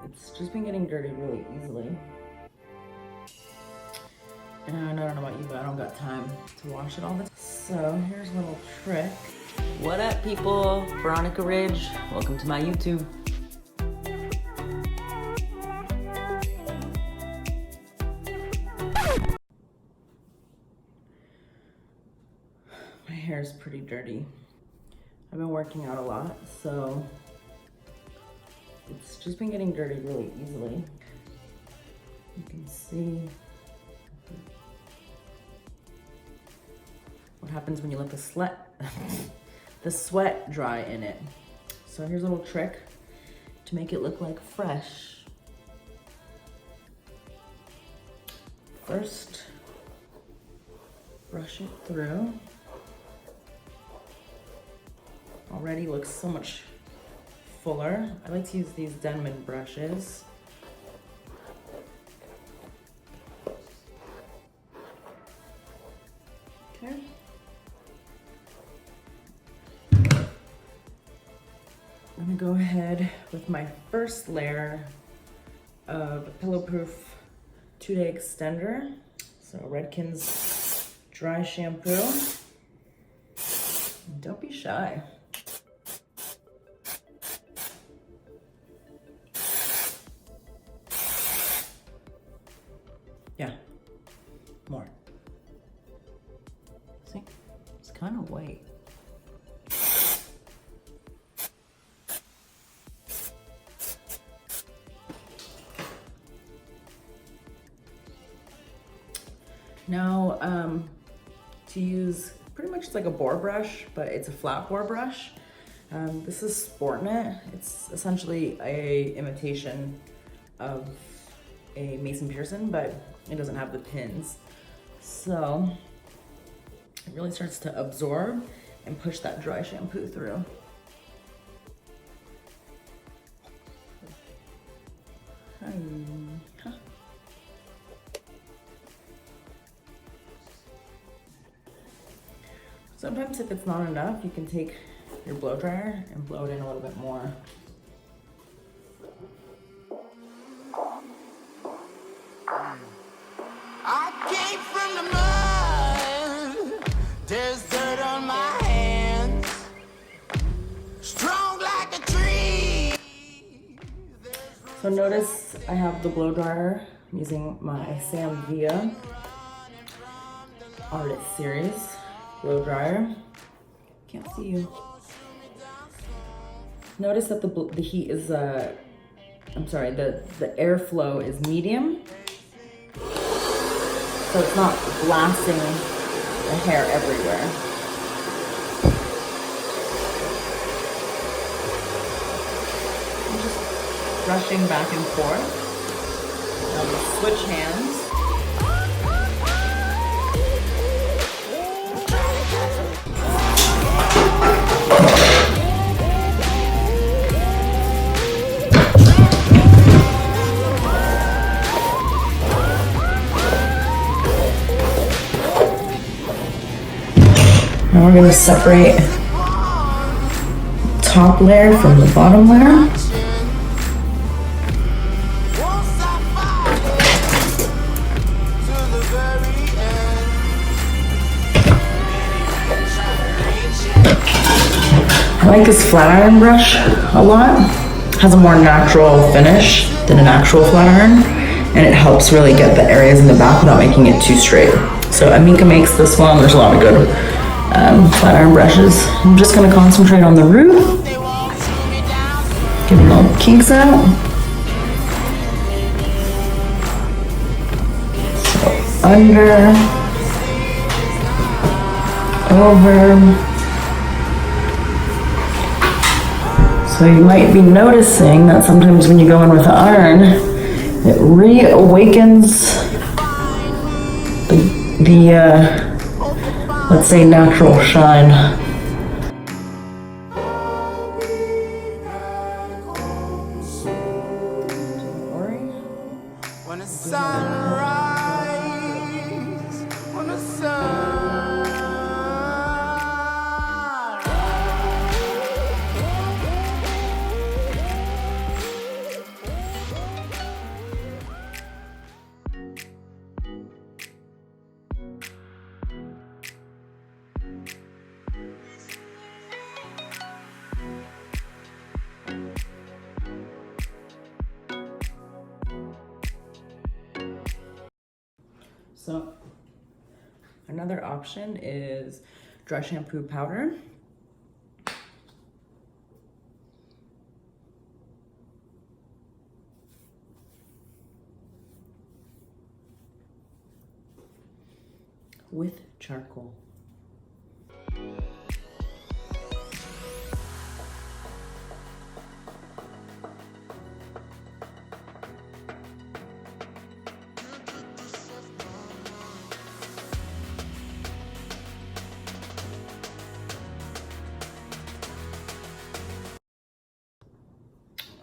It's just been getting dirty really easily. And I don't know about you, but I don't got time to wash it all the time. So here's a little trick. What up, people? Veronica Ridge. Welcome to my YouTube. My hair is pretty dirty. I've been working out a lot, so it's just been getting dirty really easily. You can see what happens when you let the sweat dry in it. So here's a little trick to make it look like fresh. First, brush it through. Already looks so much fuller. I like to use these Denman brushes. Okay. I'm gonna go ahead with my first layer of Pillow-Proof 2-day extender. So Redken's dry shampoo. And don't be shy. Yeah, more. See, it's kind of white. Now, to use pretty much like a boar brush, but it's a flat boar brush. This is Sportnet. It's essentially a imitation of a Mason Pearson, but it doesn't have the pins. So it really starts to absorb and push that dry shampoo through. Sometimes if it's not enough, you can take your blow dryer and blow it in a little bit more. I came from the mud, there's dirt on my hands, strong like a tree. So notice I have the blow dryer. I'm using my Sam Via Artist Series blow dryer. Can't see you. Notice that the heat is, the airflow is medium. So it's not blasting the hair everywhere. I'm just brushing back and forth. Now we switch hands. Now we're going to separate top layer from the bottom layer. I like this flat iron brush a lot. It has a more natural finish than an actual flat iron, and it helps really get the areas in the back without making it too straight. So Amika makes this one. There's a lot of good flat iron brushes. I'm just going to concentrate on the root, getting all the kinks out. So under, over. So you might be noticing that sometimes when you go in with the iron, it reawakens the let's say natural shine. When the sun rises, when the sun rises. So another option is dry shampoo powder. With charcoal.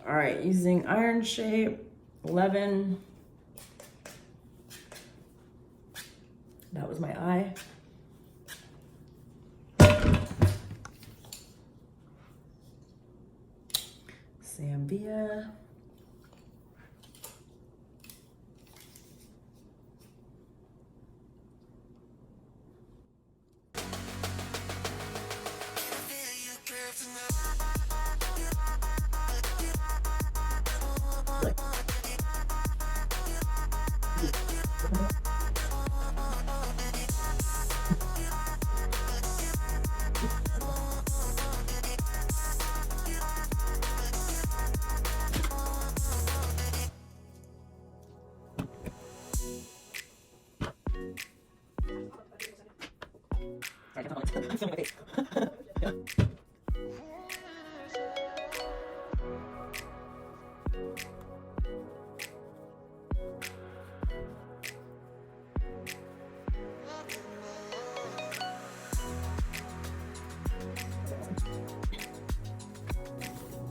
All right, using iron shape, 11. That was my eye. Zambia.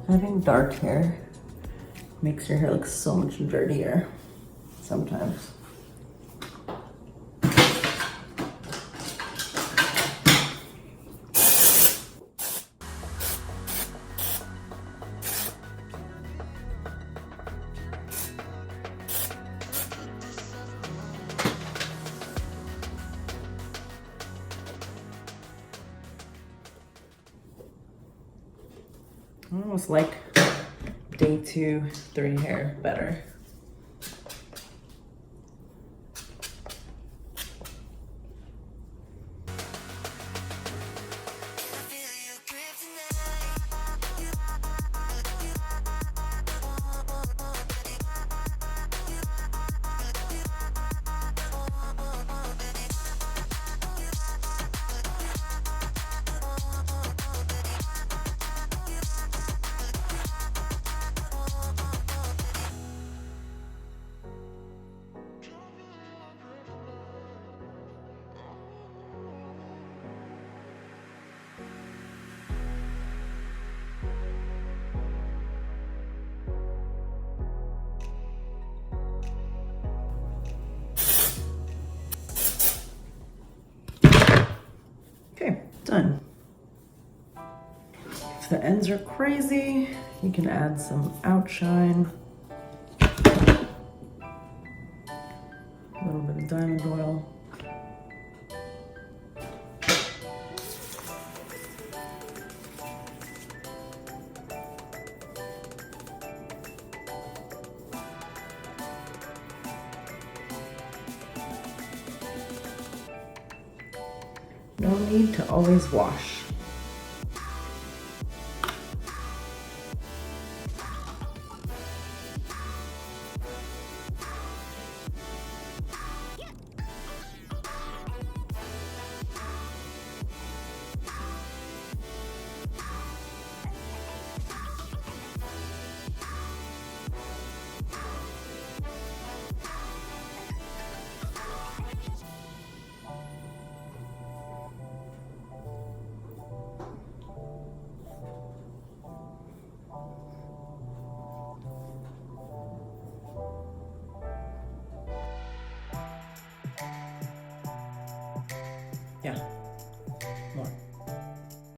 Having dark hair makes your hair look so much dirtier sometimes. I almost like day 2, 3 hair better. Okay, done. If the ends are crazy, you can add some outshine, a little bit of diamond oil. No need to always wash. Yeah.